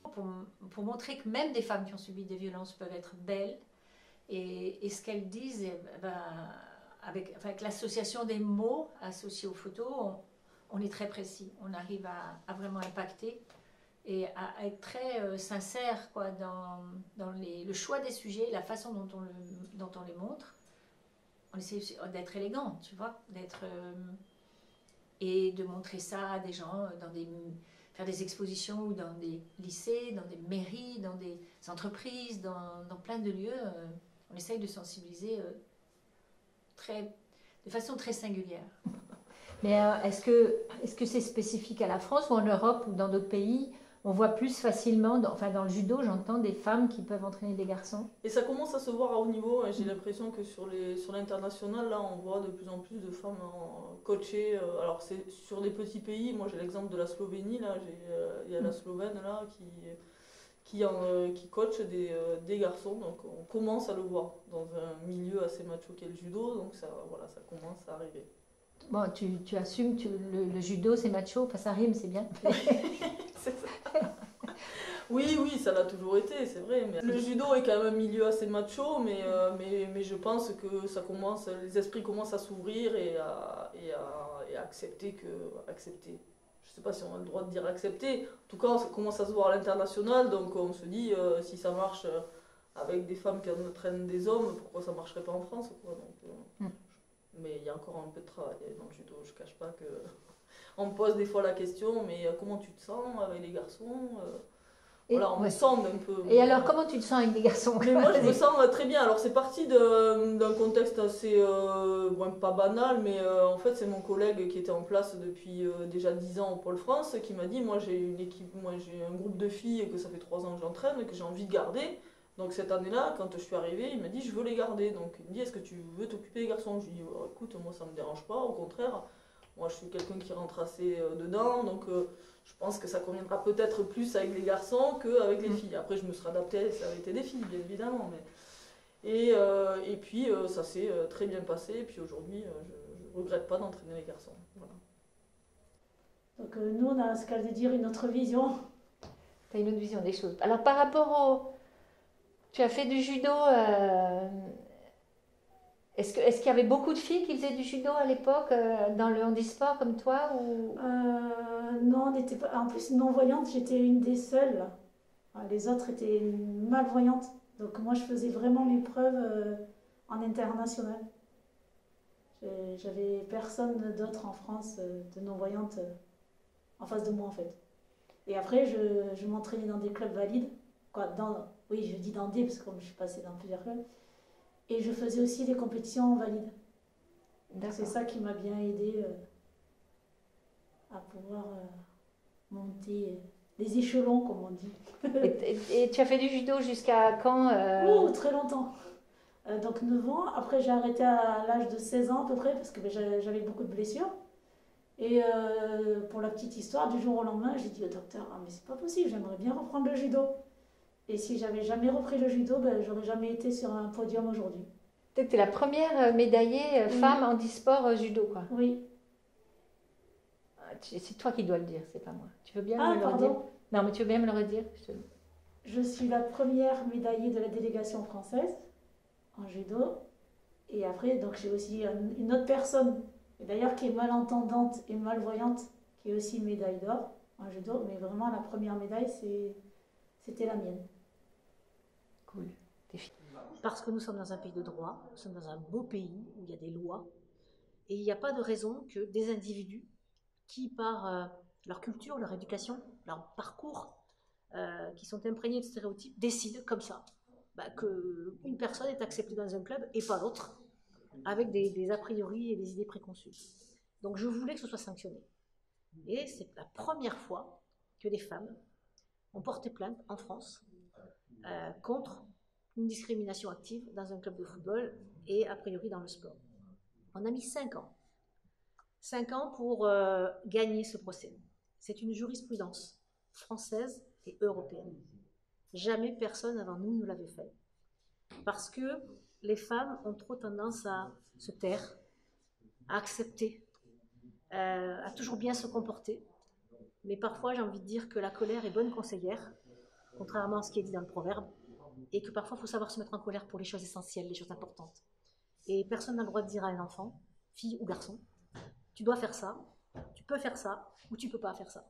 pour montrer que même des femmes qui ont subi des violences peuvent être belles. Et ce qu'elles disent, avec l'association des mots associés aux photos, on est très précis. On arrive à vraiment impacter et à être très sincère quoi, dans le choix des sujets, la façon dont on les montre. On essaie d'être élégant, tu vois, et de montrer ça à des gens, faire des expositions ou dans des lycées, dans des mairies, dans des entreprises, dans plein de lieux. On essaye de sensibiliser de façon très singulière. Mais est-ce que c'est spécifique à la France ou en Europe ou dans d'autres pays? On voit plus facilement, dans le judo, j'entends des femmes qui peuvent entraîner des garçons. Et ça commence à se voir à haut niveau. J'ai l'impression que sur l'international, là, on voit de plus en plus de femmes coachées. Alors, c'est sur des petits pays. Moi, j'ai l'exemple de la Slovénie. Là, il y a la Slovène là, qui coach des garçons. Donc, on commence à le voir dans un milieu assez macho qu'est le judo. Donc, ça commence à arriver. Bon, tu assumes que le judo, c'est macho. Enfin, ça rime, c'est bien. C'est ça. Oui, ça l'a toujours été, c'est vrai. Mais le judo est quand même un milieu assez macho, mais je pense que les esprits commencent à s'ouvrir et à accepter je sais pas si on a le droit de dire accepter. En tout cas, ça commence à se voir à l'international, donc on se dit, si ça marche avec des femmes qui entraînent des hommes, pourquoi ça marcherait pas en France, quoi. Donc, mais il y a encore un peu de travail dans le judo, je cache pas que... On me pose des fois la question, mais comment tu te sens avec les garçons? Voilà, on me sonde un peu. Et alors, comment tu te sens avec les garçons? Mais moi, je me sens très bien. Alors, c'est parti d'un contexte assez, pas banal, mais en fait, c'est mon collègue qui était en place depuis déjà 10 ans au Pôle France qui m'a dit, moi, j'ai un groupe de filles que ça fait 3 ans que j'entraîne, que j'ai envie de garder. Donc, cette année-là, quand je suis arrivée, il m'a dit, je veux les garder. Donc, il me dit, est-ce que tu veux t'occuper des garçons? Je lui ai dit, oh, écoute, moi, ça me dérange pas, au contraire. Moi, je suis quelqu'un qui rentre assez dedans, donc je pense que ça conviendra peut-être plus avec les garçons qu'avec les filles. Après, je me serais adaptée, ça avait été des filles, bien évidemment. Et puis, ça s'est très bien passé. Et puis aujourd'hui, je ne regrette pas d'entraîner les garçons. Voilà. Donc nous, on a, ce qu'elle veut dire, une autre vision. Tu as une autre vision des choses. Alors, par rapport tu as fait du judo... Est-ce qu'il y avait beaucoup de filles qui faisaient du judo à l'époque, dans le handisport comme toi ou... Non, on n'était pas. En plus, non-voyante, j'étais une des seules. Les autres étaient malvoyantes. Donc moi, je faisais vraiment mes preuves en international. J'avais personne d'autre en France de non-voyante en face de moi, en fait. Et après, je m'entraînais dans des clubs valides. Oui, je dis dans des, parce que comme je suis passée dans plusieurs clubs. Et je faisais aussi des compétitions valides. C'est ça qui m'a bien aidée à pouvoir monter les échelons, comme on dit. Et tu as fait du judo jusqu'à quand Oh, très longtemps. Donc 9 ans. Après, j'ai arrêté à l'âge de 16 ans à peu près, parce que j'avais beaucoup de blessures. Et pour la petite histoire, du jour au lendemain, j'ai dit au docteur, ah mais c'est pas possible, j'aimerais bien reprendre le judo. Et si j'avais jamais repris le judo, j'aurais jamais été sur un podium aujourd'hui. Tu es la première médaillée femme handisport judo, quoi. Oui. C'est toi qui dois le dire, c'est pas moi. Tu veux bien me le pardon. redire? Non, mais tu veux bien me le redire? Je suis la première médaillée de la délégation française en judo. Et après, donc j'ai aussi une autre personne, d'ailleurs qui est malentendante et malvoyante, qui est aussi médaille d'or en judo. Mais vraiment, la première médaille, c'était la mienne. Cool. Parce que nous sommes dans un pays de droit, nous sommes dans un beau pays où il y a des lois, et il n'y a pas de raison que des individus qui, par leur culture, leur éducation, leur parcours, qui sont imprégnés de stéréotypes, décident comme ça qu'une personne est acceptée dans un club et pas l'autre, avec des a priori et des idées préconçues. Donc je voulais que ce soit sanctionné. Et c'est la première fois que des femmes ont porté plainte en France contre une discrimination active dans un club de football et a priori dans le sport. On a mis 5 ans. 5 ans pour gagner ce procès. C'est une jurisprudence française et européenne. Jamais personne avant nous ne l'avait fait. Parce que les femmes ont trop tendance à se taire, à accepter, à toujours bien se comporter. Mais parfois, j'ai envie de dire que la colère est bonne conseillère contrairement à ce qui est dit dans le proverbe, et que parfois il faut savoir se mettre en colère pour les choses essentielles, les choses importantes. Et personne n'a le droit de dire à un enfant, fille ou garçon, tu dois faire ça, tu peux faire ça, ou tu peux pas faire ça.